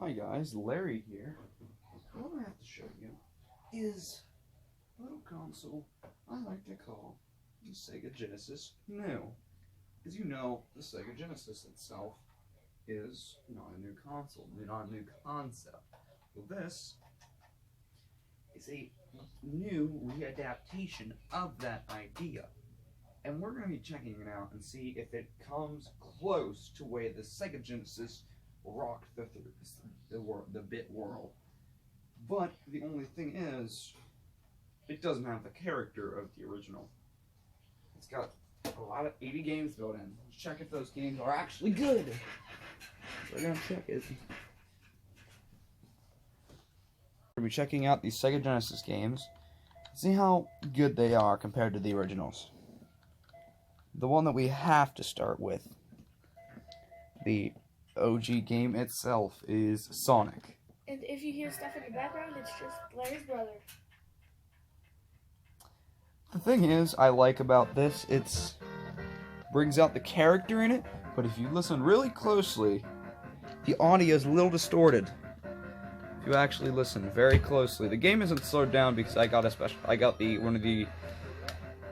Hi guys, Larry here. What I have to show you is a little console I like to call the Sega Genesis New. As you know, the Sega Genesis itself is not a new console, not a new concept. Well, this is a new readaptation of that idea. And we're going to be checking it out and see if it comes close to where the Sega Genesis rocked the bit world. But the only thing is, it doesn't have the character of the original. It's got a lot of 80 games built in. Let's check if those games are actually good. We're going to check it. We're going to be checking out these Sega Genesis games. See how good they are compared to the originals. The one that we have to start with, the OG game itself, is Sonic. And if you hear stuff in the background, it's just Larry's brother. The thing is, I like about this, it's brings out the character in it, but if you listen really closely, the audio is a little distorted. If you actually listen very closely, the game isn't slowed down because I got one of the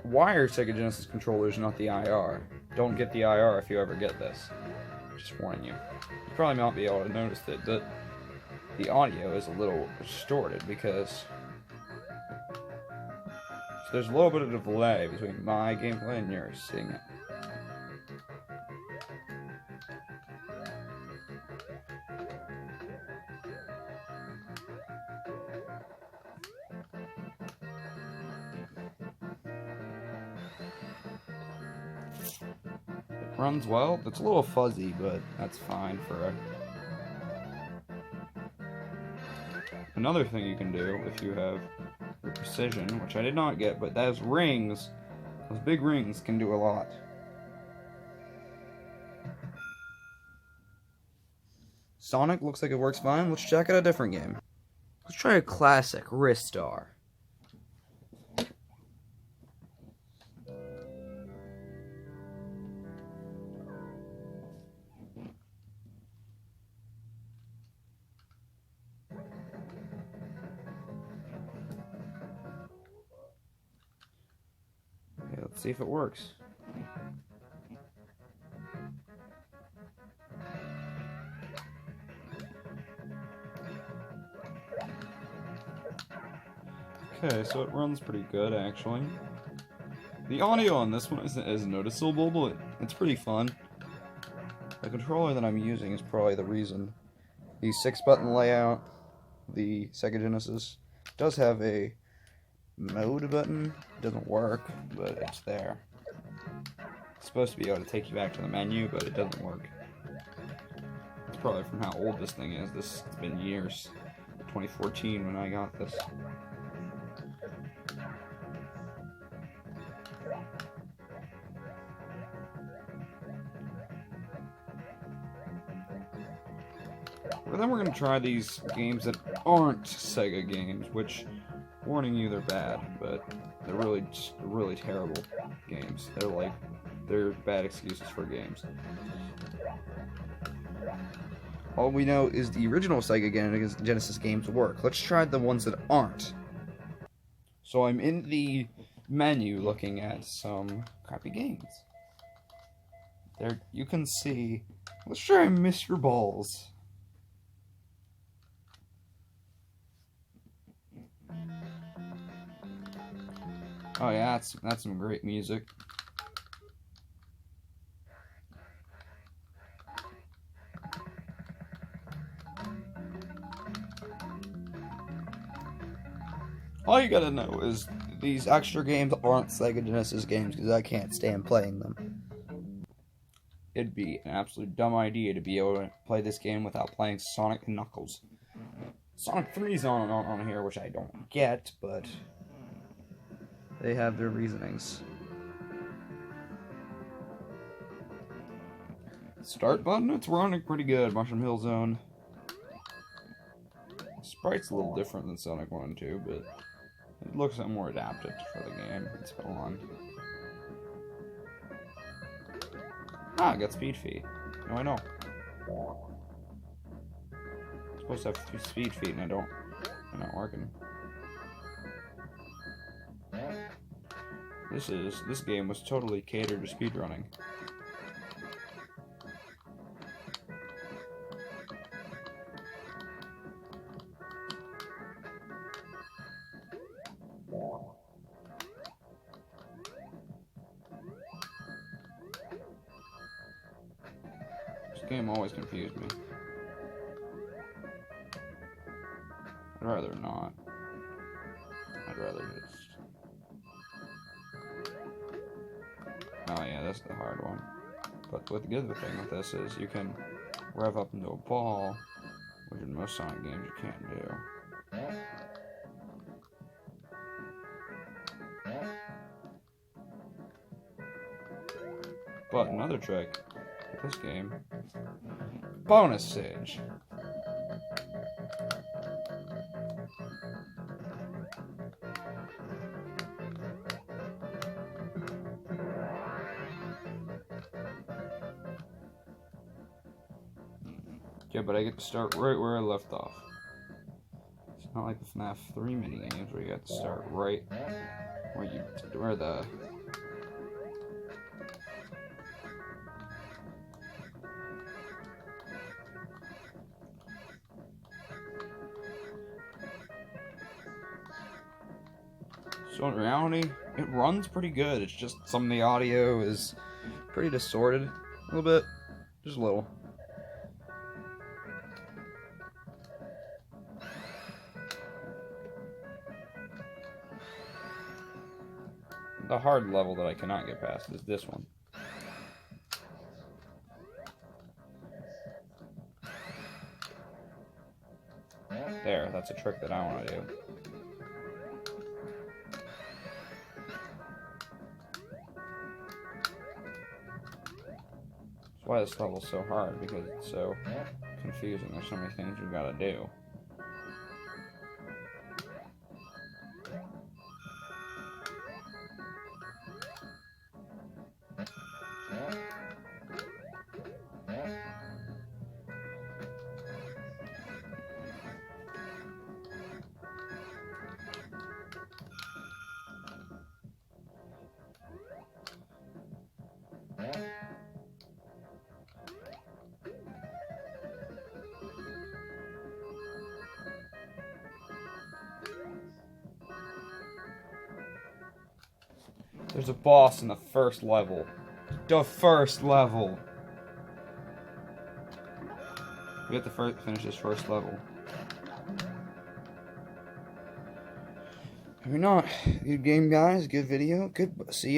wire Sega Genesis controllers, not the IR. Don't get the IR if you ever get this. Just warning you. You probably might be able to notice that the audio is a little distorted because there's a little bit of a delay between my gameplay and yours seeing it. It runs well. It's a little fuzzy, but that's fine for a... Another thing you can do if you have the precision, which I did not get, but those rings, those big rings, can do a lot. Sonic looks like it works fine. Let's check out a different game. Let's try a classic, Ristar. Okay, let's see if it works. Okay, so it runs pretty good, actually. The audio on this one isn't as noticeable, but it's pretty fun. The controller that I'm using is probably the reason. The 6-button layout, the Sega Genesis, does have a mode button. It doesn't work, but it's there. It's supposed to be able to take you back to the menu, but it doesn't work. It's probably from how old this thing is. It's been years. 2014 when I got this. But then we're going to try these games that aren't Sega games, which, warning you, they're bad, but they're really terrible games. They're bad excuses for games. All we know is the original Sega Genesis games work. Let's try the ones that aren't. So I'm in the menu looking at some crappy games. There, you can see. Let's try Mr. Balls. Oh yeah, that's some great music. All you gotta know is these extra games aren't Sega Genesis games because I can't stand playing them. It'd be an absolute dumb idea to be able to play this game without playing Sonic and Knuckles. Sonic 3's on here, which I don't get, but they have their reasonings. Start button, it's running pretty good. Mushroom Hill Zone. Sprite's a little different than Sonic 1 and 2, but it looks more adapted for the game. It's on. Ah, I got speed feed. No, I know. supposed to have 2 speed feet, and they're not working. This game was totally catered to speedrunning. This game always confused me. I'd rather not. I'd rather just... Oh yeah, that's the hard one. But the good thing with this is you can rev up into a ball, which in most Sonic games you can't do. But another trick with this game, bonus stage. Yeah, but I get to start right where I left off. It's not like the FNAF 3 minigames where you have to start right where the... So in reality, it runs pretty good. It's just some of the audio is pretty distorted. A little bit. Just a little. The hard level that I cannot get past is this one. There, that's a trick that I want to do. That's why this level's so hard, because it's so confusing. There's so many things you gotta do. There's a boss in the first level. The first level! We have to finish this first level. Maybe not. Good game, guys. Good video. Good. See you.